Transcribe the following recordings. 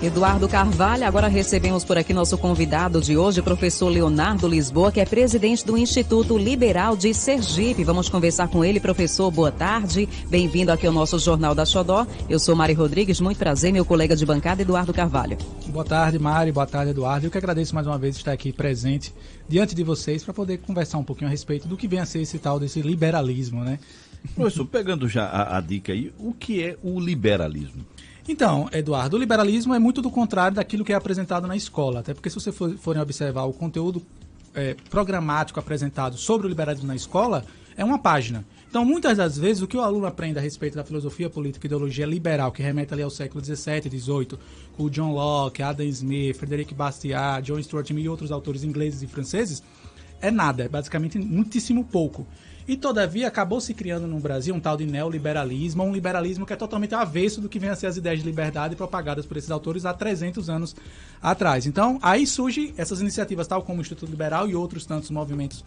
Eduardo Carvalho, agora recebemos por aqui nosso convidado de hoje, professor Leonardo Lisboa, que é presidente do Instituto Liberal de Sergipe. Vamos conversar com ele. Professor, boa tarde, bem-vindo aqui ao nosso Jornal da Xodó. Eu sou Mari Rodrigues, muito prazer, meu colega de bancada Eduardo Carvalho. Boa tarde, Mari, boa tarde, Eduardo. Eu que agradeço mais uma vez estar aqui presente diante de vocês para poder conversar um pouquinho a respeito do que vem a ser esse tal desse liberalismo, né? Professor, pegando já a dica aí, o que é o liberalismo? Então, Eduardo, o liberalismo é muito do contrário daquilo que é apresentado na escola, até porque se você forem observar o conteúdo programático apresentado sobre o liberalismo na escola, é uma página. Então, muitas das vezes, o que o aluno aprende a respeito da filosofia política e ideologia liberal, que remete ali ao século XVII e XVIII, com o John Locke, Adam Smith, Frederic Bastiat, John Stuart Mill e outros autores ingleses e franceses, é nada, é basicamente muitíssimo pouco. E, todavia, acabou se criando no Brasil um tal de neoliberalismo, um liberalismo que é totalmente avesso do que vem a ser as ideias de liberdade propagadas por esses autores há 300 anos atrás. Então, aí surgem essas iniciativas, tal como o Instituto Liberal e outros tantos movimentos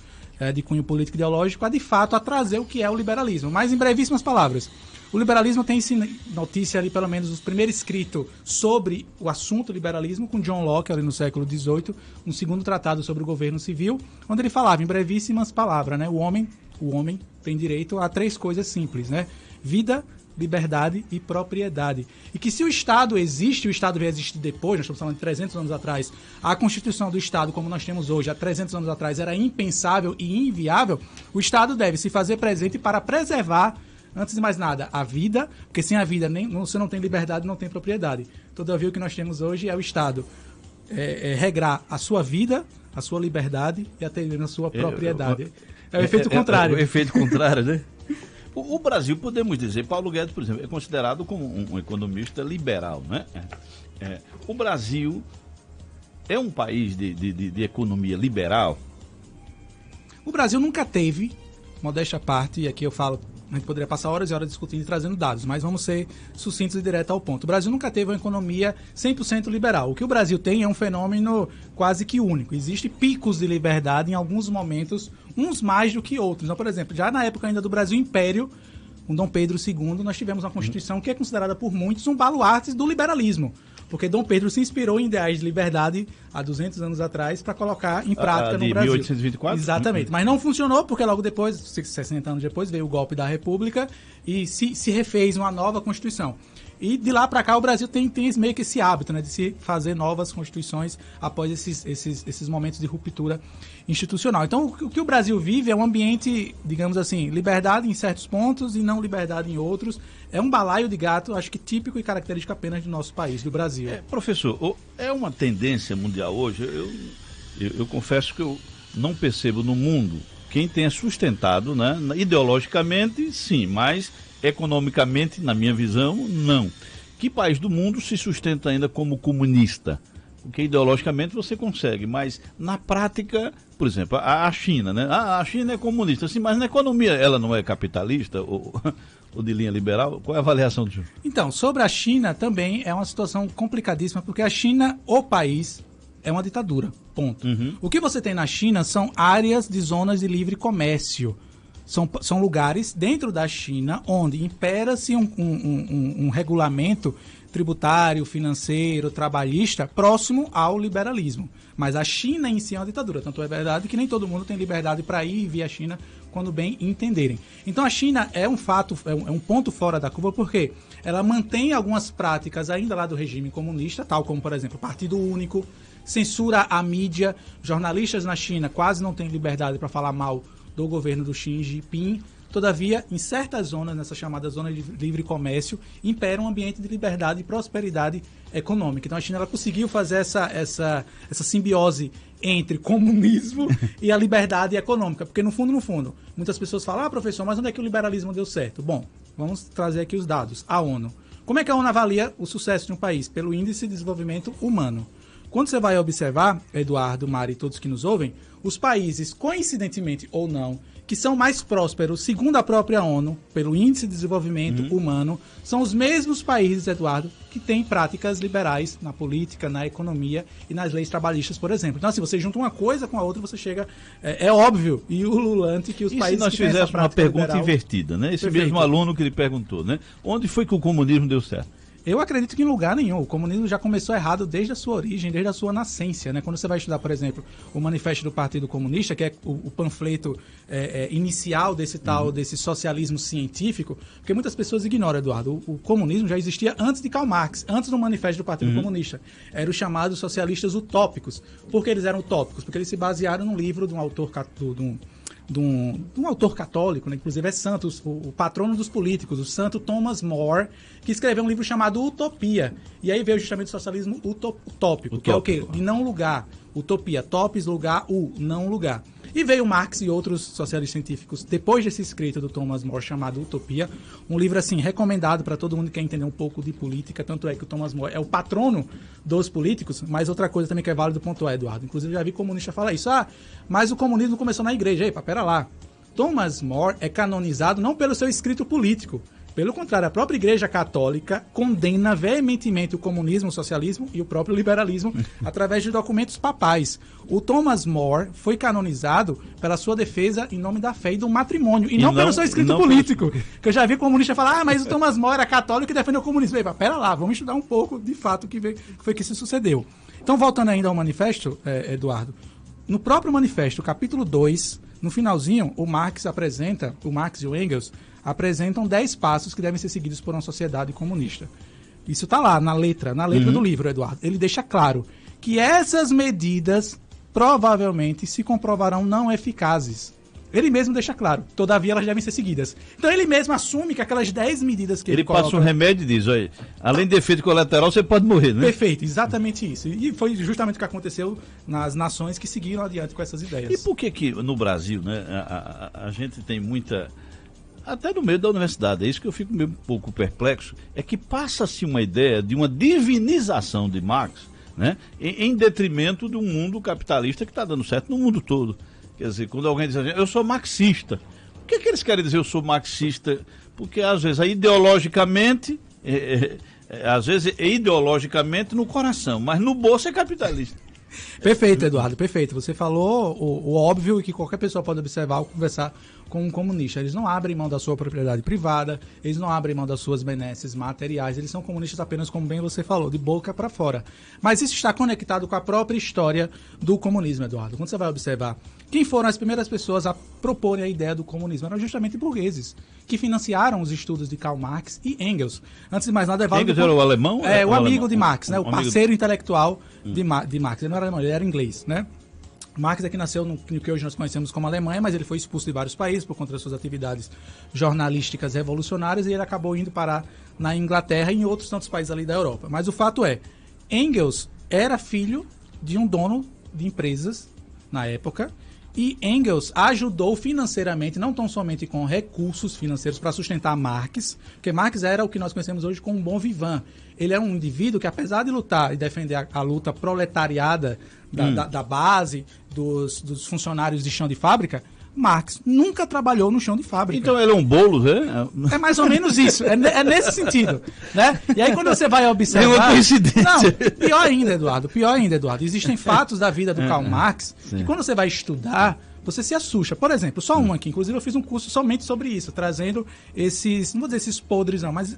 de cunho político e ideológico, de fato, a trazer o que é o liberalismo. Mas, em brevíssimas palavras, o liberalismo tem notícia ali, pelo menos, o primeiro escrito sobre o assunto liberalismo, com John Locke, ali no século XVIII, um segundo tratado sobre o governo civil, onde ele falava, em brevíssimas palavras, né, o homem tem direito a 3 coisas simples, né? Vida, liberdade e propriedade. E que se o Estado existe, o Estado vai existir depois, nós estamos falando de 300 anos atrás, a Constituição do Estado, como nós temos hoje, há 300 anos atrás, era impensável e inviável, o Estado deve se fazer presente para preservar, antes de mais nada, a vida, porque sem a vida você não tem liberdade, não tem propriedade. Todavia, o que nós temos hoje é o Estado regrar a sua vida, a sua liberdade e atender a sua propriedade. É o efeito contrário. O efeito contrário, né? O Brasil, podemos dizer, Paulo Guedes, por exemplo, é considerado como um economista liberal, né? O Brasil é um país de economia liberal? O Brasil nunca teve, modéstia à parte, e aqui eu falo, a gente poderia passar horas e horas discutindo e trazendo dados, mas vamos ser sucintos e direto ao ponto. O Brasil nunca teve uma economia 100% liberal. O que o Brasil tem é um fenômeno quase que único. Existem picos de liberdade em alguns momentos, uns mais do que outros. Então, por exemplo, já na época ainda do Brasil Império, com Dom Pedro II, nós tivemos uma Constituição que é considerada por muitos um baluarte do liberalismo. Porque Dom Pedro se inspirou em ideais de liberdade há 200 anos atrás para colocar em prática no Brasil. 1824? Exatamente. Mas não funcionou porque logo depois, 60 anos depois, veio o golpe da República e se refez uma nova Constituição. E de lá para cá o Brasil tem meio que esse hábito, né, de se fazer novas constituições após esses momentos de ruptura institucional. Então o que o Brasil vive é um ambiente, digamos assim, liberdade em certos pontos e não liberdade em outros. É um balaio de gato, acho que típico e característico apenas do nosso país, do Brasil. Professor, é uma tendência mundial hoje, eu confesso que eu não percebo no mundo quem tenha sustentado, né, ideologicamente, sim, mas economicamente, na minha visão, não. Que país do mundo se sustenta ainda como comunista? Porque ideologicamente você consegue, mas na prática, por exemplo, a China, né? A China é comunista, sim, mas na economia ela não é capitalista ou de linha liberal? Qual é a avaliação do senhor? Então, sobre a China também é uma situação complicadíssima, porque a China, o país, é uma ditadura, ponto. Uhum. O que você tem na China são áreas de zonas de livre comércio. São lugares dentro da China onde impera-se um regulamento tributário, financeiro, trabalhista próximo ao liberalismo. Mas a China em si é uma ditadura. Tanto é verdade que nem todo mundo tem liberdade para ir e vir à China quando bem entenderem. Então a China é um fato, é um ponto fora da curva, porque ela mantém algumas práticas ainda lá do regime comunista, tal como, por exemplo, Partido Único, censura a mídia, jornalistas na China quase não têm liberdade para falar mal do governo do Xi Jinping. Todavia, em certas zonas, nessa chamada zona de livre comércio, impera um ambiente de liberdade e prosperidade econômica. Então a China ela conseguiu fazer essa simbiose entre comunismo e a liberdade econômica. Porque no fundo, muitas pessoas falam, professor, mas onde é que o liberalismo deu certo? Bom, vamos trazer aqui os dados. A ONU. Como é que a ONU avalia o sucesso de um país? Pelo Índice de Desenvolvimento Humano. Quando você vai observar, Eduardo, Mari e todos que nos ouvem, os países, coincidentemente ou não, que são mais prósperos, segundo a própria ONU, pelo Índice de Desenvolvimento Humano, são os mesmos países, Eduardo, que têm práticas liberais na política, na economia e nas leis trabalhistas, por exemplo. Então, assim, você junta uma coisa com a outra, você chega... É óbvio e ululante que os países... E se nós fizéssemos uma pergunta liberal, invertida, né? Esse perfeito. Mesmo aluno que ele perguntou, né? Onde foi que o comunismo deu certo? Eu acredito que em lugar nenhum. O comunismo já começou errado desde a sua origem, desde a sua nascência, né? Quando você vai estudar, por exemplo, o Manifesto do Partido Comunista, que é o panfleto inicial desse socialismo científico, porque muitas pessoas ignoram, Eduardo, o comunismo já existia antes de Karl Marx, antes do Manifesto do Partido Comunista. Eram os chamados socialistas utópicos. Por que eles eram utópicos? Porque eles se basearam num livro de um autor de um autor católico, né? Inclusive é santo, o patrono dos políticos, o santo Thomas More, que escreveu um livro chamado Utopia. E aí veio justamente o socialismo utópico, que é o quê? De não lugar. Utopia, topos, lugar, não lugar. E veio Marx e outros socialistas científicos depois desse escrito do Thomas More chamado Utopia, um livro assim recomendado para todo mundo que quer entender um pouco de política, tanto é que o Thomas More é o patrono dos políticos, mas outra coisa também que é válido pontuar, Eduardo, inclusive já vi comunista falar isso, mas o comunismo começou na igreja, pera lá, Thomas More é canonizado não pelo seu escrito político, pelo contrário, a própria Igreja Católica condena veementemente o comunismo, o socialismo e o próprio liberalismo através de documentos papais. O Thomas More foi canonizado pela sua defesa em nome da fé e do matrimônio, e não pelo seu escrito político. Que eu já vi comunista falar, mas o Thomas More era católico e defendeu o comunismo. Pera lá, vamos estudar um pouco de fato o que foi que isso sucedeu. Então, voltando ainda ao manifesto, Eduardo, no próprio manifesto, capítulo 2, no finalzinho, o Marx e o Engels apresentam 10 passos que devem ser seguidos por uma sociedade comunista. Isso está lá na letra do livro, Eduardo. Ele deixa claro que essas medidas provavelmente se comprovarão não eficazes. Ele mesmo deixa claro, todavia elas devem ser seguidas. Então ele mesmo assume que aquelas 10 medidas que ele coloca... passa um remédio e diz, olha, além de efeito colateral, você pode morrer, né? Perfeito, exatamente isso. E foi justamente o que aconteceu nas nações que seguiram adiante com essas ideias. E por que no Brasil, né, a gente tem muita... Até no meio da universidade, é isso que eu fico meio um pouco perplexo, é que passa-se uma ideia de uma divinização de Marx, né, em detrimento de um mundo capitalista que está dando certo no mundo todo. Quer dizer, quando alguém diz assim, eu sou marxista, o que eles querem dizer eu sou marxista? Porque às vezes ideologicamente, às vezes é ideologicamente no coração, mas no bolso é capitalista. Perfeito, Eduardo, perfeito. Você falou o óbvio e que qualquer pessoa pode observar ao conversar com um comunista. Eles não abrem mão da sua propriedade privada, eles não abrem mão das suas benesses materiais, eles são comunistas apenas, como bem você falou, de boca para fora. Mas isso está conectado com a própria história do comunismo, Eduardo. Quando você vai observar, quem foram as primeiras pessoas a proporem a ideia do comunismo? Eram justamente burgueses, que financiaram os estudos de Karl Marx e Engels. Antes de mais nada, é válido... Engels era o alemão? O amigo de Marx, né? O parceiro intelectual de Marx. Ele não era alemão, ele era inglês, né? Marx é que nasceu no que hoje nós conhecemos como Alemanha, mas ele foi expulso de vários países por conta das suas atividades jornalísticas revolucionárias e ele acabou indo parar na Inglaterra e em outros tantos países ali da Europa. Mas o fato é, Engels era filho de um dono de empresas na época e Engels ajudou financeiramente, não tão somente com recursos financeiros para sustentar Marx, porque Marx era o que nós conhecemos hoje como um bom vivant. Ele é um indivíduo que, apesar de lutar e defender a luta proletariada da base, dos funcionários de chão de fábrica, Marx nunca trabalhou no chão de fábrica. Então ele é um bolo, né? É mais ou menos isso, é nesse sentido, né? E aí quando você vai observar... É uma coincidência. Não, pior ainda, Eduardo. Existem fatos da vida do Karl Marx que quando você vai estudar, você se assusta. Por exemplo, só um aqui, inclusive eu fiz um curso somente sobre isso, trazendo esses, não vou dizer esses podres não, mas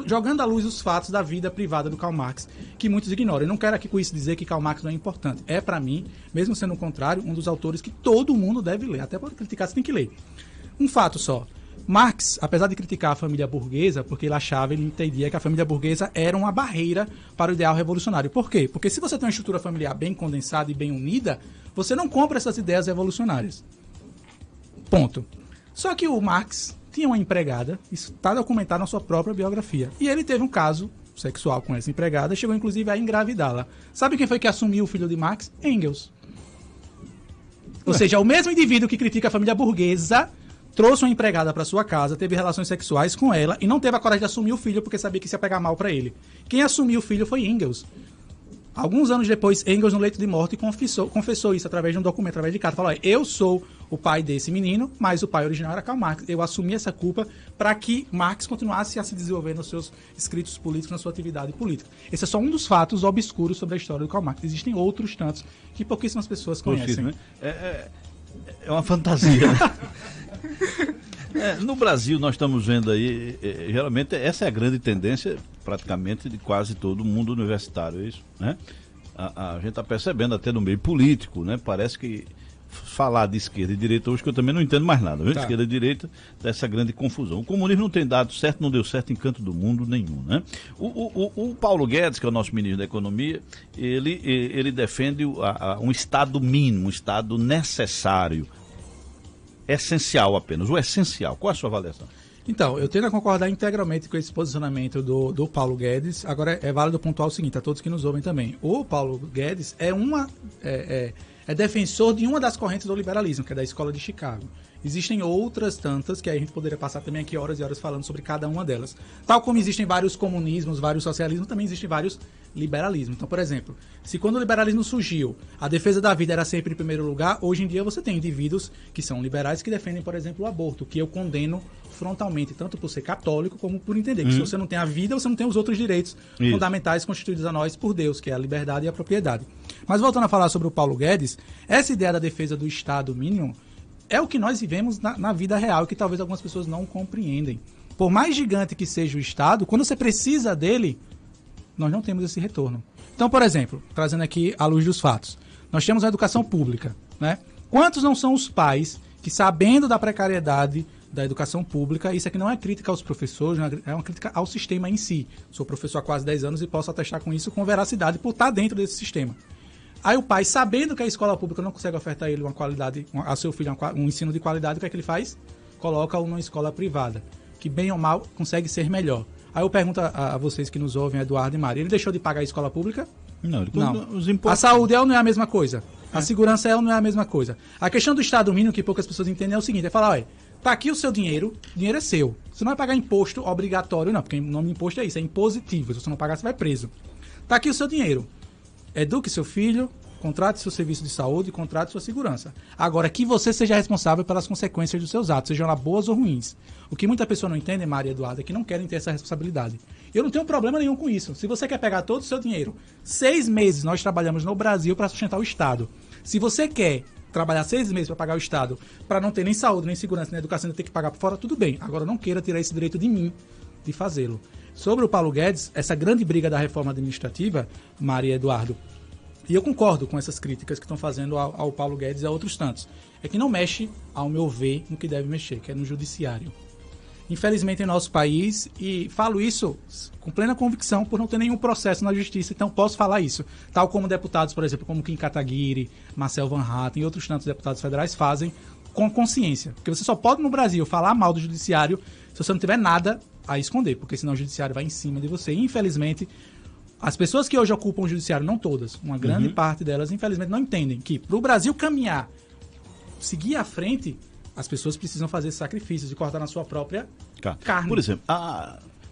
jogando à luz os fatos da vida privada do Karl Marx, que muitos ignoram. Eu não quero aqui com isso dizer que Karl Marx não é importante. É, para mim, mesmo sendo o contrário, um dos autores que todo mundo deve ler. Até para criticar, você tem que ler. Um fato só. Marx, apesar de criticar a família burguesa, porque ele entendia que a família burguesa era uma barreira para o ideal revolucionário. Por quê? Porque se você tem uma estrutura familiar bem condensada e bem unida, você não compra essas ideias revolucionárias. Ponto. Só que o Marx tinha uma empregada, isso está documentado na sua própria biografia, e ele teve um caso sexual com essa empregada, chegou inclusive a engravidá-la. Sabe quem foi que assumiu o filho de Marx? Engels. Ou seja, o mesmo indivíduo que critica a família burguesa trouxe uma empregada para sua casa, teve relações sexuais com ela e não teve a coragem de assumir o filho porque sabia que isso ia pegar mal para ele. Quem assumiu o filho foi Engels. Alguns anos depois, Engels, no leito de morte, confessou isso através de um documento, através de carta. Falou, eu sou o pai desse menino, mas o pai original era Karl Marx. Eu assumi essa culpa para que Marx continuasse a se desenvolver nos seus escritos políticos, na sua atividade política. Esse é só um dos fatos obscuros sobre a história do Karl Marx. Existem outros tantos que pouquíssimas pessoas conhecem. Né? É uma fantasia. No Brasil, nós estamos vendo aí, geralmente essa é a grande tendência, praticamente de quase todo o mundo universitário, é isso, né? A gente está percebendo até no meio político, né? Parece que falar de esquerda e direita hoje, que eu também não entendo mais nada, viu? Tá. Esquerda e direita, dessa grande confusão. O comunismo não tem dado certo, não deu certo em canto do mundo nenhum, né? O Paulo Guedes, que é o nosso ministro da Economia, ele defende um Estado mínimo, um Estado necessário, essencial apenas, o essencial. Qual é a sua avaliação? Então, eu tendo a concordar integralmente com esse posicionamento do Paulo Guedes. Agora, é válido pontuar o seguinte, a todos que nos ouvem também. O Paulo Guedes é defensor de uma das correntes do liberalismo, que é da Escola de Chicago. Existem outras tantas, que aí a gente poderia passar também aqui horas e horas falando sobre cada uma delas. Tal como existem vários comunismos, vários socialismos, também existem vários liberalismos. Então, por exemplo, se quando o liberalismo surgiu, a defesa da vida era sempre em primeiro lugar, hoje em dia você tem indivíduos que são liberais que defendem, por exemplo, o aborto, que eu condeno frontalmente, tanto por ser católico como por entender que se você não tem a vida, você não tem os outros direitos fundamentais constituídos a nós por Deus, que é a liberdade e a propriedade. Mas voltando a falar sobre o Paulo Guedes, essa ideia da defesa do Estado mínimo é o que nós vivemos na vida real, que talvez algumas pessoas não compreendem. Por mais gigante que seja o Estado, quando você precisa dele, nós não temos esse retorno. Então, por exemplo, trazendo aqui à luz dos fatos, nós temos a educação pública, né? Quantos não são os pais que, sabendo da precariedade da educação pública, isso aqui não é crítica aos professores, é uma crítica ao sistema em si. Sou professor há quase 10 anos e posso atestar com isso com veracidade por estar dentro desse sistema. Aí o pai, sabendo que a escola pública não consegue ofertar a ele uma qualidade, a seu filho um ensino de qualidade, o que é que ele faz? Coloca-o numa escola privada, que bem ou mal consegue ser melhor. Aí eu pergunto a vocês que nos ouvem, Eduardo e Maria, ele deixou de pagar a escola pública? Não. Os impostos... A saúde não é a mesma coisa. A segurança não é a mesma coisa. A questão do Estado mínimo, que poucas pessoas entendem, é o seguinte, é falar, olha, tá aqui o seu dinheiro é seu. Você não vai pagar imposto obrigatório, não, porque o nome de imposto é isso, é impositivo. Se você não pagar, você vai preso. Tá aqui o seu dinheiro. Eduque seu filho, contrate seu serviço de saúde, contrate sua segurança. Agora, que você seja responsável pelas consequências dos seus atos, sejam elas boas ou ruins. O que muita pessoa não entende, Maria e Eduardo, é que não querem ter essa responsabilidade. Eu não tenho problema nenhum com isso. Se você quer pegar todo o seu dinheiro, 6 meses nós trabalhamos no Brasil para sustentar o Estado. Se você quer trabalhar 6 meses para pagar o Estado, para não ter nem saúde, nem segurança, nem educação, ter que pagar por fora, tudo bem. Agora, não queira tirar esse direito de mim de fazê-lo. Sobre o Paulo Guedes, essa grande briga da reforma administrativa, Maria e Eduardo, e eu concordo com essas críticas que estão fazendo ao Paulo Guedes e a outros tantos, é que não mexe, ao meu ver, no que deve mexer, que é no judiciário. Infelizmente, em nosso país, e falo isso com plena convicção por não ter nenhum processo na justiça, então posso falar isso. Tal como deputados, por exemplo, como Kim Kataguiri, Marcel Van Hatten e outros tantos deputados federais fazem com consciência. Porque você só pode, no Brasil, falar mal do judiciário se você não tiver nada a esconder, porque senão o judiciário vai em cima de você. E, infelizmente, as pessoas que hoje ocupam o judiciário, não todas, uma grande parte delas, infelizmente, não entendem que para o Brasil caminhar, seguir à frente, as pessoas precisam fazer sacrifícios e cortar na sua própria carne. Por exemplo,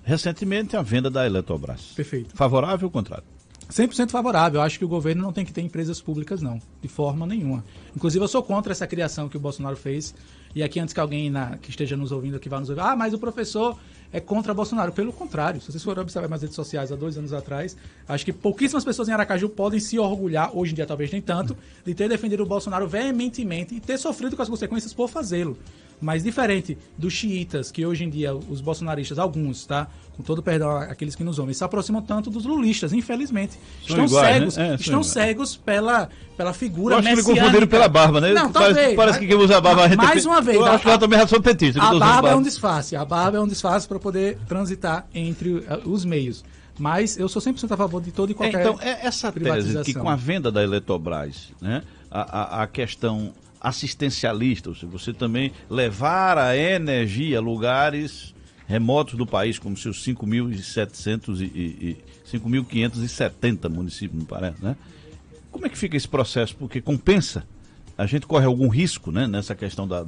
recentemente a venda da Eletrobras. Perfeito. Favorável ou contrário? 100% favorável. Eu acho que o governo não tem que ter empresas públicas, não. De forma nenhuma. Inclusive, eu sou contra essa criação que o Bolsonaro fez. E aqui, antes que alguém que esteja nos ouvindo, que vá nos ouvir, mas o professor é contra Bolsonaro. Pelo contrário, se vocês forem observar nas redes sociais há 2 anos atrás, acho que pouquíssimas pessoas em Aracaju podem se orgulhar, hoje em dia talvez nem tanto, de ter defendido o Bolsonaro veementemente e ter sofrido com as consequências por fazê-lo. Mas diferente dos xiitas, que hoje em dia os bolsonaristas, alguns, tá? Com todo perdão aqueles que nos ouvem, se aproximam tanto dos lulistas, infelizmente. Estão cegos, estão cegos pela figura messiânica. Eu acho que me confundiram pela barba, né? Não, parece que quem usa a barba... Mais uma vez... Eu acho que ela também sou petista. A barba é um disfarce. A barba é um disfarce para poder transitar entre os meios. Mas eu sou 100% a favor de todo e qualquer essa tese que com a venda da Eletrobras, né, a questão assistencialista, ou seja, você também levar a energia a lugares remotos do país, como seus 5.570 municípios, me parece, né? Como é que fica esse processo? Porque compensa? A gente corre algum risco, né, nessa questão da...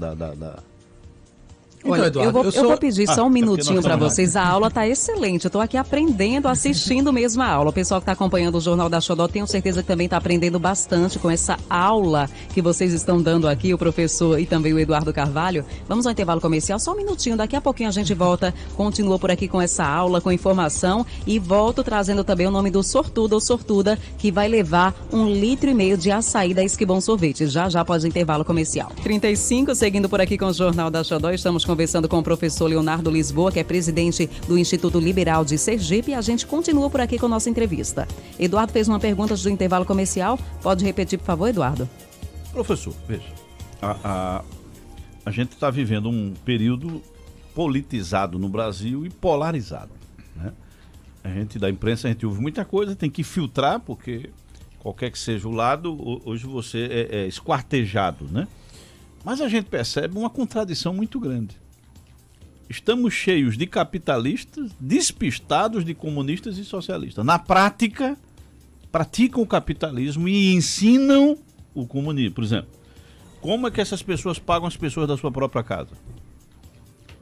Olha, então, Eduardo, eu vou pedir só um minutinho para vocês. A aula está excelente. Eu estou aqui aprendendo, assistindo mesmo a aula. O pessoal que está acompanhando o Jornal da Xodó, tenho certeza que também está aprendendo bastante com essa aula que vocês estão dando aqui, o professor e também o Eduardo Carvalho. Vamos ao intervalo comercial, só um minutinho. Daqui a pouquinho a gente volta, continua por aqui com essa aula, com informação e volto trazendo também o nome do sortudo ou sortuda que vai levar 1,5 litro de açaí da Esquibom Sorvete. Já pode intervalo comercial. 35, seguindo por aqui com o Jornal da Xodó, estamos com conversando com o professor Leonardo Lisboa, que é presidente do Instituto Liberal de Sergipe, e a gente continua por aqui com a nossa entrevista. Eduardo fez uma pergunta do intervalo comercial. Pode repetir, por favor, Eduardo? Professor, veja, a gente está vivendo um período politizado no Brasil e polarizado, né? A gente, da imprensa, a gente ouve muita coisa, tem que filtrar, porque qualquer que seja o lado, hoje você é esquartejado, né? Mas a gente percebe uma contradição muito grande. Estamos cheios de capitalistas, despistados de comunistas e socialistas. Na prática, praticam o capitalismo e ensinam o comunismo. Por exemplo, como é que essas pessoas pagam as pessoas da sua própria casa?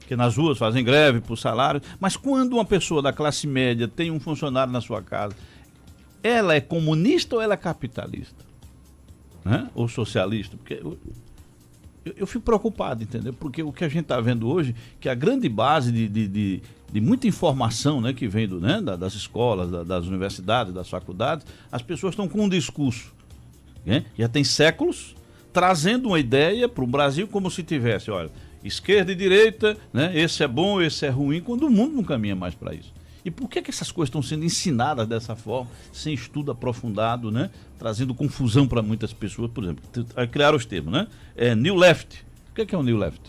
Que nas ruas fazem greve por salário, mas quando uma pessoa da classe média tem um funcionário na sua casa, ela é comunista ou ela é capitalista? Né? Ou socialista? Porque eu fico preocupado, entendeu? Porque o que a gente está vendo hoje, que a grande base de muita informação, né, que vem das escolas, das universidades, das faculdades, as pessoas estão com um discurso, né? Já tem séculos, trazendo uma ideia para o Brasil como se tivesse, olha, esquerda e direita, né? Esse é bom, esse é ruim, quando o mundo não caminha mais para isso. E por que essas coisas estão sendo ensinadas dessa forma, sem estudo aprofundado, né? Trazendo confusão para muitas pessoas, por exemplo, criaram os termos, né? New Left. O que é o New Left?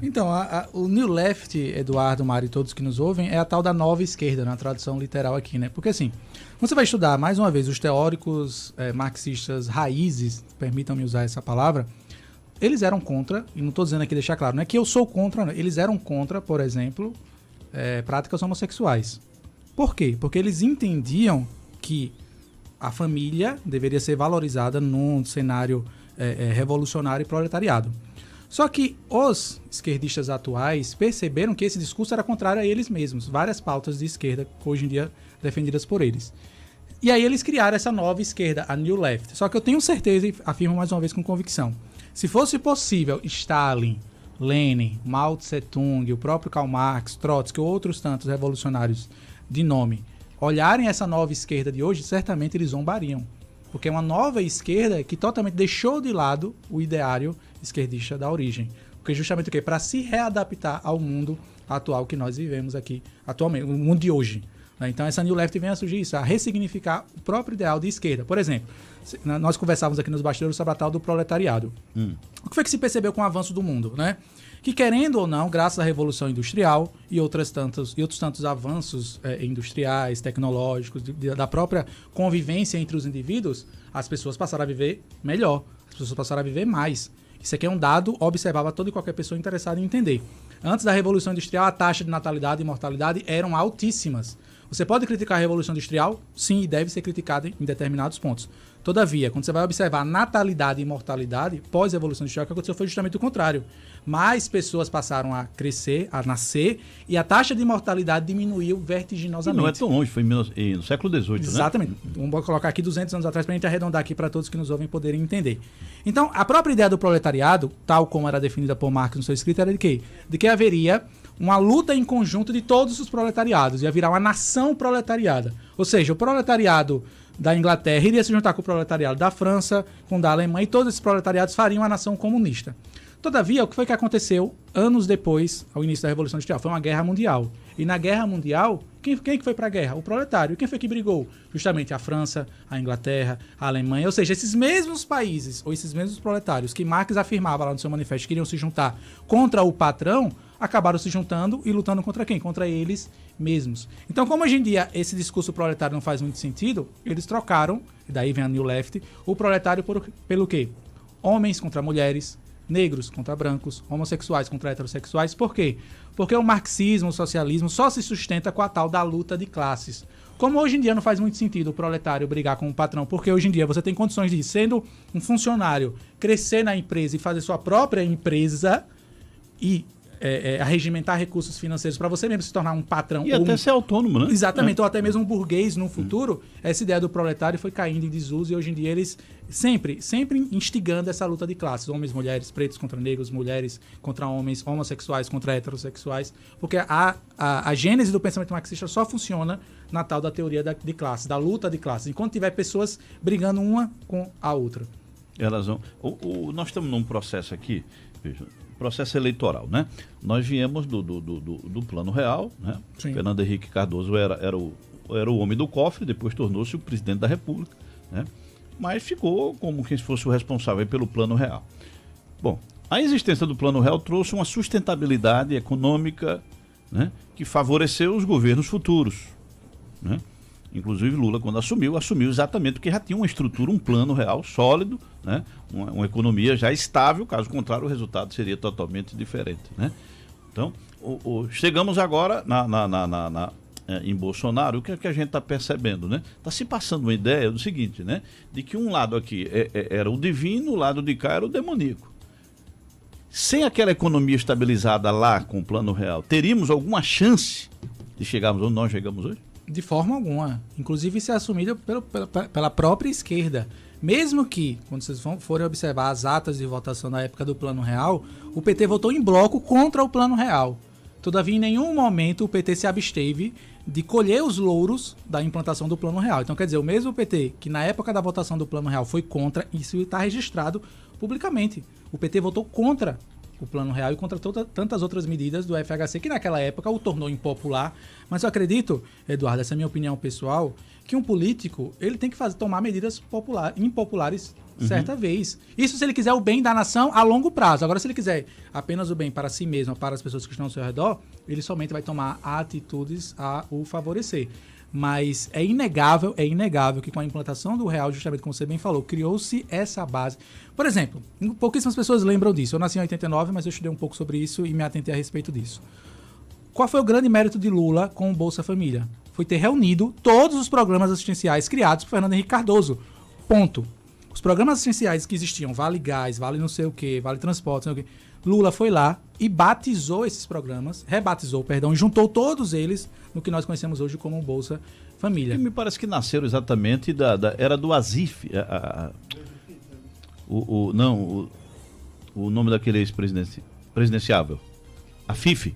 Então, o New Left, Eduardo, Mário e todos que nos ouvem, é a tal da nova esquerda, na tradução literal aqui, né? Porque assim, você vai estudar, mais uma vez, os teóricos marxistas raízes, permitam-me usar essa palavra, eles eram contra, e não estou dizendo aqui, deixar claro, não é que eu sou contra, não, eles eram contra, por exemplo, práticas homossexuais. Por quê? Porque eles entendiam que a família deveria ser valorizada num cenário revolucionário e proletariado. Só que os esquerdistas atuais perceberam que esse discurso era contrário a eles mesmos, várias pautas de esquerda hoje em dia defendidas por eles. E aí eles criaram essa nova esquerda, a New Left. Só que eu tenho certeza, e afirmo mais uma vez com convicção, se fosse possível Stalin, Lenin, Mao Tse-tung, o próprio Karl Marx, Trotsky ou outros tantos revolucionários de nome olharem essa nova esquerda de hoje, certamente eles zombariam. Porque é uma nova esquerda que totalmente deixou de lado o ideário esquerdista da origem. Porque justamente o quê? Para se readaptar ao mundo atual que nós vivemos aqui atualmente, o mundo de hoje. Então essa New Left vem a surgir isso, a ressignificar o próprio ideal de esquerda. Por exemplo, nós conversávamos aqui nos bastidores sobre a tal do proletariado. O que foi que se percebeu com o avanço do mundo, né? Que querendo ou não, graças à Revolução Industrial e outros tantos avanços industriais, tecnológicos, da própria convivência entre os indivíduos, as pessoas passaram a viver melhor, as pessoas passaram a viver mais. Isso aqui é um dado observável a toda e qualquer pessoa interessada em entender. Antes da Revolução Industrial, a taxa de natalidade e mortalidade eram altíssimas. Você pode criticar a Revolução Industrial? Sim, e deve ser criticada em determinados pontos. Todavia, quando você vai observar natalidade e mortalidade, pós-Revolução Industrial, o que aconteceu foi justamente o contrário. Mais pessoas passaram a crescer, a nascer, e a taxa de mortalidade diminuiu vertiginosamente. E não é tão longe, foi no século XVIII, Exatamente. Né? Vamos colocar aqui 200 anos atrás para a gente arredondar aqui para todos que nos ouvem poderem entender. Então, a própria ideia do proletariado, tal como era definida por Marx no seu escrito, era de quê? De que haveria uma luta em conjunto de todos os proletariados, ia virar uma nação proletariada. Ou seja, o proletariado da Inglaterra iria se juntar com o proletariado da França, com o da Alemanha, e todos esses proletariados fariam uma nação comunista. Todavia, o que foi que aconteceu anos depois, ao início da Revolução Industrial? Foi uma guerra mundial. E na guerra mundial, quem que foi para a guerra? O proletário. Quem foi que brigou? Justamente a França, a Inglaterra, a Alemanha. Ou seja, esses mesmos países, ou esses mesmos proletários que Marx afirmava lá no seu manifesto que iriam se juntar contra o patrão, acabaram se juntando e lutando contra quem? Contra eles mesmos. Então, como hoje em dia esse discurso proletário não faz muito sentido, eles trocaram, e daí vem a New Left, o proletário pelo quê? Homens contra mulheres, negros contra brancos, homossexuais contra heterossexuais. Por quê? Porque o marxismo, o socialismo só se sustenta com a tal da luta de classes. Como hoje em dia não faz muito sentido o proletário brigar com o patrão, porque hoje em dia você tem condições de, sendo um funcionário, crescer na empresa e fazer sua própria empresa e arregimentar recursos financeiros para você mesmo se tornar um patrão. E até ser autônomo, né? Exatamente, ou até mesmo um burguês no futuro. Essa ideia do proletário foi caindo em desuso e hoje em dia eles sempre instigando essa luta de classes. Homens, mulheres, pretos contra negros, mulheres contra homens, homossexuais contra heterossexuais. Porque a gênese do pensamento marxista só funciona na tal da teoria de classes, da luta de classes. Enquanto tiver pessoas brigando uma com a outra. Elas vão... nós estamos num processo aqui, veja, processo eleitoral, né? Nós viemos do Plano Real, né? Fernando Henrique Cardoso era o homem do cofre, depois tornou-se o presidente da República, né? Mas ficou como quem fosse o responsável pelo Plano Real. Bom, a existência do Plano Real trouxe uma sustentabilidade econômica, né, que favoreceu os governos futuros, né? Inclusive Lula, quando assumiu exatamente porque já tinha uma estrutura, um plano real sólido, né? Uma economia já estável, caso contrário o resultado seria totalmente diferente, né? Então, chegamos agora em Bolsonaro, o que é que a gente está percebendo, né? Está se passando uma ideia do seguinte, né? De que um lado aqui era o divino, o lado de cá era o demoníaco. Sem aquela economia estabilizada lá com o Plano Real, teríamos alguma chance de chegarmos onde nós chegamos hoje? De forma alguma. Inclusive isso é assumido pela própria esquerda. Mesmo que, quando vocês forem observar as atas de votação na época do Plano Real, o PT votou em bloco contra o Plano Real. Todavia, em nenhum momento o PT se absteve de colher os louros da implantação do Plano Real. Então, quer dizer, o mesmo PT que na época da votação do Plano Real foi contra, isso está registrado publicamente. O PT votou contra o Plano Real e contra tantas outras medidas do FHC, que naquela época o tornou impopular. Mas eu acredito, Eduardo, essa é a minha opinião pessoal, que um político ele tem que tomar medidas impopulares certa vez. Isso se ele quiser o bem da nação a longo prazo. Agora, se ele quiser apenas o bem para si mesmo, para as pessoas que estão ao seu redor, ele somente vai tomar atitudes a o favorecer. Mas é inegável que com a implantação do real, justamente como você bem falou, criou-se essa base. Por exemplo, pouquíssimas pessoas lembram disso. Eu nasci em 89, mas eu estudei um pouco sobre isso e me atentei a respeito disso. Qual foi o grande mérito de Lula com o Bolsa Família? Foi ter reunido todos os programas assistenciais criados por Fernando Henrique Cardoso. Ponto. Os programas assistenciais que existiam, Vale Gás, Vale não sei o quê, Vale Transporte, não sei o quê, Lula foi lá e batizou esses programas, juntou todos eles no que nós conhecemos hoje como Bolsa Família. E me parece que nasceram exatamente era do Asif, o nome daquele ex-presidenciável. A FIF.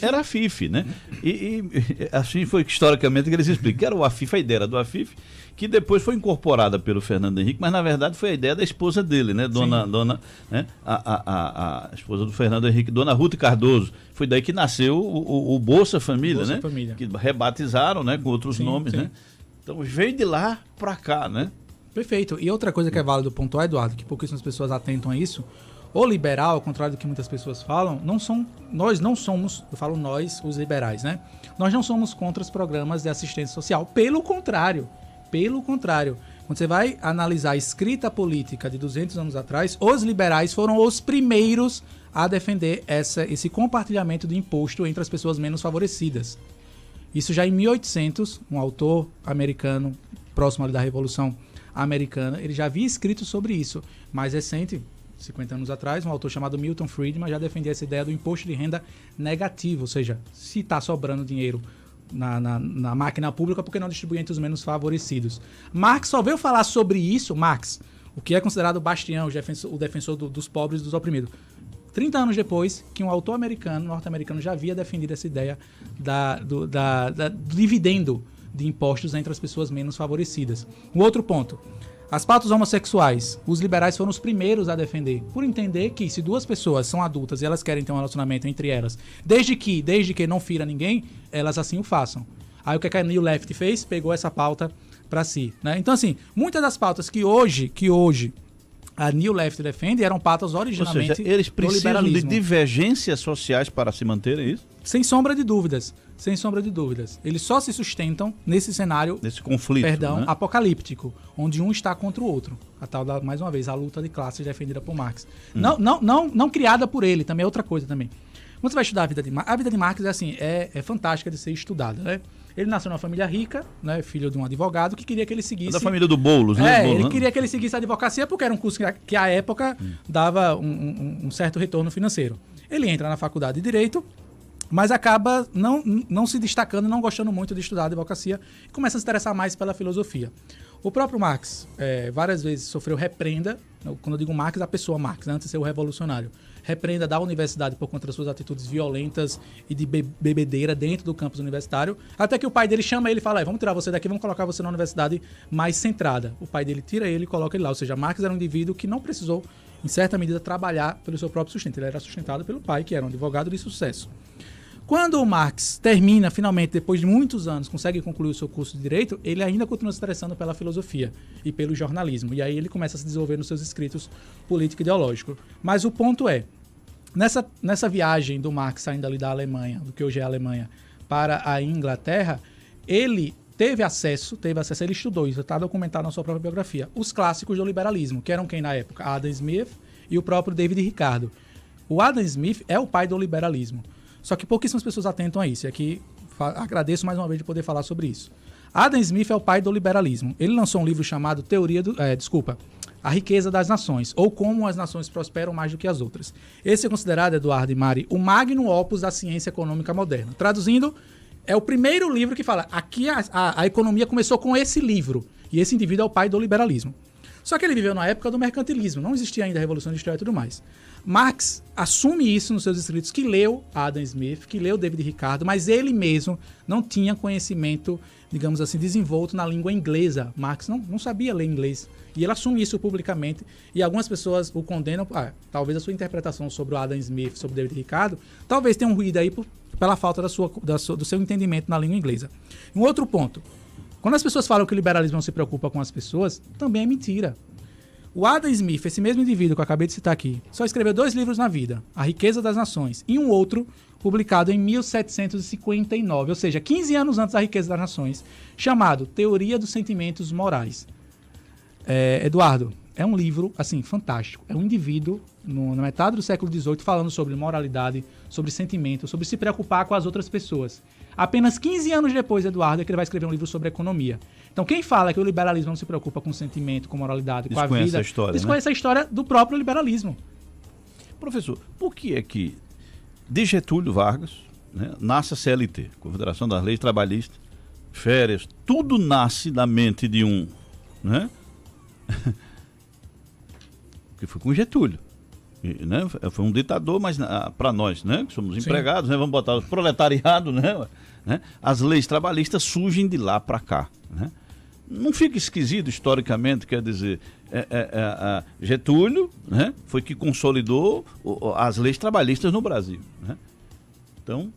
Era a FIF, né? E assim foi historicamente que eles explicam. Era o AFIF, a ideia era do AFIF, que depois foi incorporada pelo Fernando Henrique, mas na verdade foi a ideia da esposa dele, né? Né? A esposa do Fernando Henrique, Dona Ruth Cardoso. Foi daí que nasceu o Bolsa Família, Bolsa né? Família. Que rebatizaram, né? Com outros nomes, né? Então veio de lá para cá, né? Perfeito. E outra coisa que é válido pontuar, Eduardo, que pouquíssimas pessoas atentam a isso, o liberal, ao contrário do que muitas pessoas falam, nós não somos, eu falo nós, os liberais, né? Nós não somos contra os programas de assistência social. Pelo contrário. Quando você vai analisar a escrita política de 200 anos atrás, os liberais foram os primeiros a defender esse compartilhamento do imposto entre as pessoas menos favorecidas. Isso já em 1800, um autor americano, próximo ali da Revolução Americana, ele já havia escrito sobre isso. Mais recente, 50 anos atrás, um autor chamado Milton Friedman já defendia essa ideia do imposto de renda negativo, ou seja, se está sobrando dinheiro na máquina pública, por que não distribuir entre os menos favorecidos? Marx só veio falar sobre isso, o que é considerado o bastião, o defensor dos pobres e dos oprimidos, 30 anos depois que um autor norte-americano já havia defendido essa ideia do dividendo de impostos entre as pessoas menos favorecidas. Um outro ponto, as pautas homossexuais, os liberais foram os primeiros a defender, por entender que se duas pessoas são adultas e elas querem ter um relacionamento entre elas, desde que não fira ninguém, elas assim o façam. Aí o que a New Left fez? Pegou essa pauta para si, né? Então assim, muitas das pautas que hoje a New Left defende eram pautas originalmente. Ou seja, eles precisam de divergências sociais para se manterem, isso? Sem sombra de dúvidas. Eles só se sustentam nesse cenário, nesse conflito, né? Apocalíptico, onde um está contra o outro. Mais uma vez, a luta de classes defendida por Marx. Não criada por ele, também é outra coisa também. Quando você vai estudar a vida de Marx é fantástica de ser estudada, né? Ele nasceu numa família rica, né, filho de um advogado, que queria que ele seguisse... Da família do Boulos, né? Ele queria que ele seguisse a advocacia porque era um curso que à época dava um certo retorno financeiro. Ele entra na faculdade de Direito, mas acaba não se destacando, não gostando muito de estudar a advocacia e começa a se interessar mais pela filosofia. O próprio Marx várias vezes sofreu repreenda, quando eu digo Marx, a pessoa Marx, né, antes de ser o revolucionário, repreenda da universidade por conta das suas atitudes violentas e de bebedeira dentro do campus universitário, até que o pai dele chama ele e fala, vamos tirar você daqui, vamos colocar você na universidade mais centrada. O pai dele tira ele e coloca ele lá, ou seja, Marx era um indivíduo que não precisou, em certa medida, trabalhar pelo seu próprio sustento, ele era sustentado pelo pai, que era um advogado de sucesso. Quando o Marx termina, finalmente, depois de muitos anos, consegue concluir o seu curso de Direito, ele ainda continua se interessando pela filosofia e pelo jornalismo. E aí ele começa a se desenvolver nos seus escritos político-ideológicos. Mas o ponto é, nessa viagem do Marx saindo ali da Alemanha, do que hoje é a Alemanha, para a Inglaterra, ele teve acesso, ele estudou, isso está documentado na sua própria biografia, os clássicos do liberalismo, que eram quem na época? Adam Smith e o próprio David Ricardo. O Adam Smith é o pai do liberalismo. Só que pouquíssimas pessoas atentam a isso. E aqui agradeço mais uma vez de poder falar sobre isso. Adam Smith é o pai do liberalismo. Ele lançou um livro chamado A Riqueza das Nações, ou Como as Nações Prosperam Mais do que as Outras. Esse é considerado, Eduardo e Mari, o magnum opus da ciência econômica moderna. Traduzindo, é o primeiro livro que fala, aqui a economia começou com esse livro, e esse indivíduo é o pai do liberalismo. Só que ele viveu na época do mercantilismo, não existia ainda a Revolução Industrial e tudo mais. Marx assume isso nos seus escritos, que leu Adam Smith, que leu David Ricardo, mas ele mesmo não tinha conhecimento, digamos assim, desenvolto na língua inglesa. Marx não sabia ler inglês. E ele assume isso publicamente, e algumas pessoas o condenam, talvez a sua interpretação sobre o Adam Smith, sobre David Ricardo, talvez tenha um ruído aí pela falta do seu entendimento na língua inglesa. Um outro ponto, quando as pessoas falam que o liberalismo não se preocupa com as pessoas, também é mentira. O Adam Smith, esse mesmo indivíduo que eu acabei de citar aqui, só escreveu 2 livros na vida, A Riqueza das Nações, e um outro publicado em 1759, ou seja, 15 anos antes da Riqueza das Nações, chamado Teoria dos Sentimentos Morais. Eduardo, é um livro, assim, fantástico. É um indivíduo, na metade do século XVIII, falando sobre moralidade, sobre sentimento, sobre se preocupar com as outras pessoas. Apenas 15 anos depois, Eduardo, é que ele vai escrever um livro sobre economia. Então, quem fala que o liberalismo não se preocupa com sentimento, com moralidade, com a vida, desconhece a história do próprio liberalismo. Professor, por que é que de Getúlio Vargas, né, nasce a CLT, Confederação das Leis Trabalhistas, férias, tudo nasce da mente de um, né? Que foi com Getúlio. E, né, foi um ditador, mas para nós, né, que somos empregados, né, vamos botar o proletariado, né, as leis trabalhistas surgem de lá para cá. Né? Não fica esquisito historicamente, quer dizer, Getúlio, né, foi que consolidou as leis trabalhistas no Brasil. Né? Então,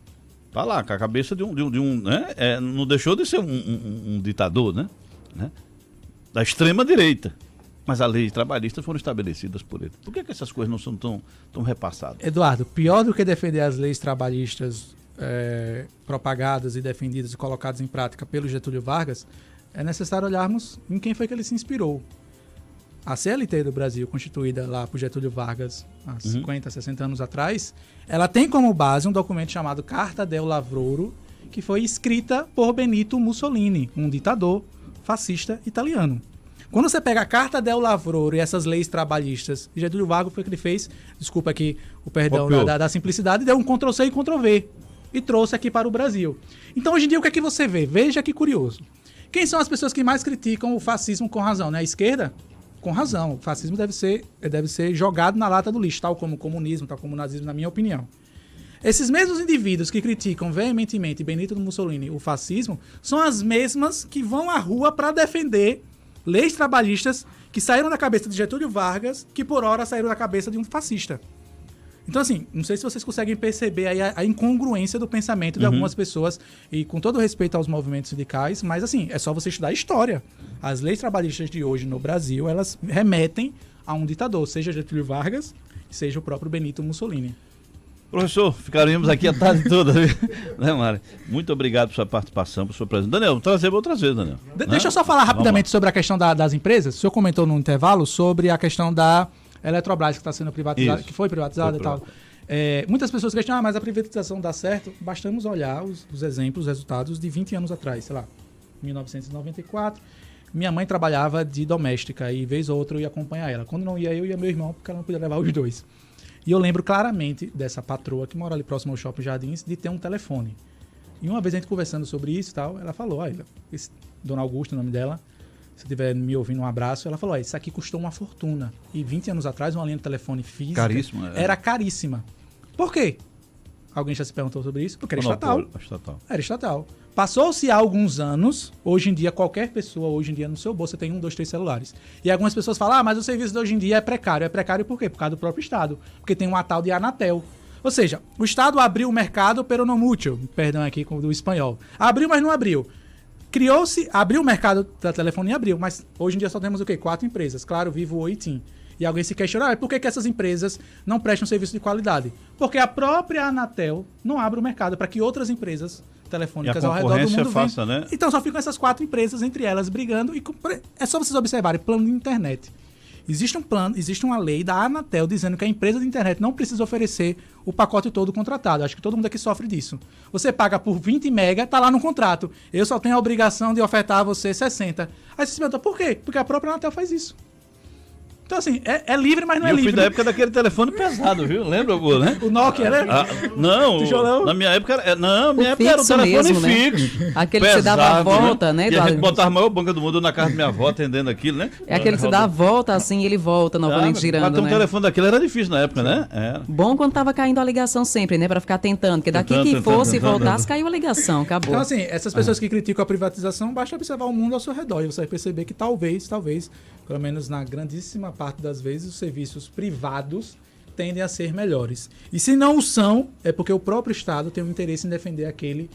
tá lá, com a cabeça de um né, não deixou de ser um ditador, né, da extrema direita. Mas as leis trabalhistas foram estabelecidas por ele. Por que essas coisas não são tão repassadas? Eduardo, pior do que defender as leis trabalhistas propagadas e defendidas e colocadas em prática pelo Getúlio Vargas, é necessário olharmos em quem foi que ele se inspirou. A CLT do Brasil, constituída lá por Getúlio Vargas há 50, 60 anos atrás, ela tem como base um documento chamado Carta del Lavoro, que foi escrita por Benito Mussolini, um ditador fascista italiano. Quando você pega a Carta del Lavoro e essas leis trabalhistas, Getúlio Vargas foi o que ele fez, desculpa aqui o perdão da simplicidade, deu um Ctrl-C e Ctrl-V e trouxe aqui para o Brasil. Então hoje em dia o que é que você vê? Veja que curioso. Quem são as pessoas que mais criticam o fascismo com razão? Né? A esquerda? Com razão. O fascismo deve ser jogado na lata do lixo, tal como o comunismo, tal como o nazismo, na minha opinião. Esses mesmos indivíduos que criticam veementemente Benito Mussolini, o fascismo, são as mesmas que vão à rua para defender leis trabalhistas que saíram da cabeça de Getúlio Vargas, que por hora saíram da cabeça de um fascista. Então, assim, não sei se vocês conseguem perceber aí a incongruência do pensamento de algumas pessoas, e com todo respeito aos movimentos sindicais, mas, assim, é só você estudar a história. As leis trabalhistas de hoje no Brasil, elas remetem a um ditador, seja Getúlio Vargas, seja o próprio Benito Mussolini. Professor, ficaríamos aqui a tarde toda, né, Mari? Muito obrigado por sua participação, por sua presença. Daniel, trazer outras vezes, Daniel. Deixa eu só falar rapidamente sobre a questão das empresas. O senhor comentou no intervalo sobre a questão da Eletrobras, que está sendo privatizada, que foi privatizada e tal. Muitas pessoas questionam, mas a privatização dá certo? Bastamos olhar os exemplos, os resultados de 20 anos atrás, sei lá, 1994. Minha mãe trabalhava de doméstica e vez ou outra eu ia acompanhar ela. Quando não ia eu, ia meu irmão, porque ela não podia levar os dois. E eu lembro claramente dessa patroa que mora ali próximo ao Shopping Jardins, de ter um telefone. E uma vez a gente conversando sobre isso e tal, ela falou, Dona Augusta, o nome dela, se estiver me ouvindo, um abraço, ela falou, isso aqui custou uma fortuna. E 20 anos atrás, uma linha de telefone física Caríssima, era caríssima. Por quê? Alguém já se perguntou sobre isso? Porque era estatal. Era estatal. Passou-se há alguns anos, hoje em dia, qualquer pessoa, hoje em dia, no seu bolso, tem 1, 2, 3 celulares. E algumas pessoas falam, mas o serviço de hoje em dia é precário. É precário por quê? Por causa do próprio Estado. Porque tem uma tal de Anatel. Ou seja, o Estado abriu o mercado, pero não mucho. Perdão aqui do espanhol. Abriu, mas não abriu. Abriu o mercado da telefonia, abriu. Mas hoje em dia só temos o quê? 4 empresas. Claro, Vivo, Oi e TIM. E alguém se questiona, por que essas empresas não prestam serviço de qualidade? Porque a própria Anatel não abre o mercado para que outras empresas telefônicas ao redor do mundo faça, né? Então só ficam essas 4 empresas, entre elas, brigando. É só vocês observarem, plano de internet. Existe um plano, existe uma lei da Anatel dizendo que a empresa de internet não precisa oferecer o pacote todo contratado. Acho que todo mundo aqui sofre disso. Você paga por 20 mega, tá lá no contrato. Eu só tenho a obrigação de ofertar a você 60. Aí você se pergunta, por quê? Porque a própria Anatel faz isso. Então, assim, é livre, mas não é livre. Eu fui da época daquele telefone pesado, viu? Lembra, Gu, né? O Nokia, né? Não, na minha época era... Não, minha época era o telefone mesmo, fixo. Né? Aquele que você dava a volta, né? E a gente botava a maior banca do mundo na casa da minha avó, atendendo aquilo, né? É aquele que você dá a volta assim e ele volta novamente girando, mas ter um né? telefone daquele era difícil na época, né? Era. Bom quando tava caindo a ligação sempre, né? Pra ficar tentando, porque daqui que fosse e voltasse, caiu a ligação, acabou. Então, assim, essas pessoas que criticam a privatização, basta observar o mundo ao seu redor e você vai perceber que talvez, pelo menos na grandíssima parte das vezes, os serviços privados tendem a ser melhores. E se não o são, é porque o próprio Estado tem um interesse em defender aquele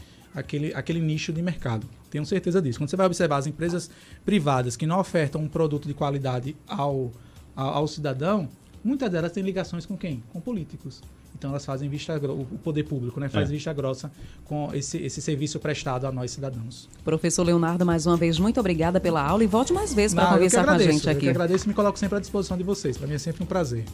nicho de mercado. Tenho certeza disso. Quando você vai observar as empresas privadas que não ofertam um produto de qualidade ao cidadão, muitas delas têm ligações com quem? Com políticos. Então elas fazem o poder público, né? Faz vista grossa com esse serviço prestado a nós cidadãos. Professor Leonardo, mais uma vez, muito obrigada pela aula e volte mais vezes para conversar com a gente aqui. Eu que agradeço e me coloco sempre à disposição de vocês. Para mim é sempre um prazer.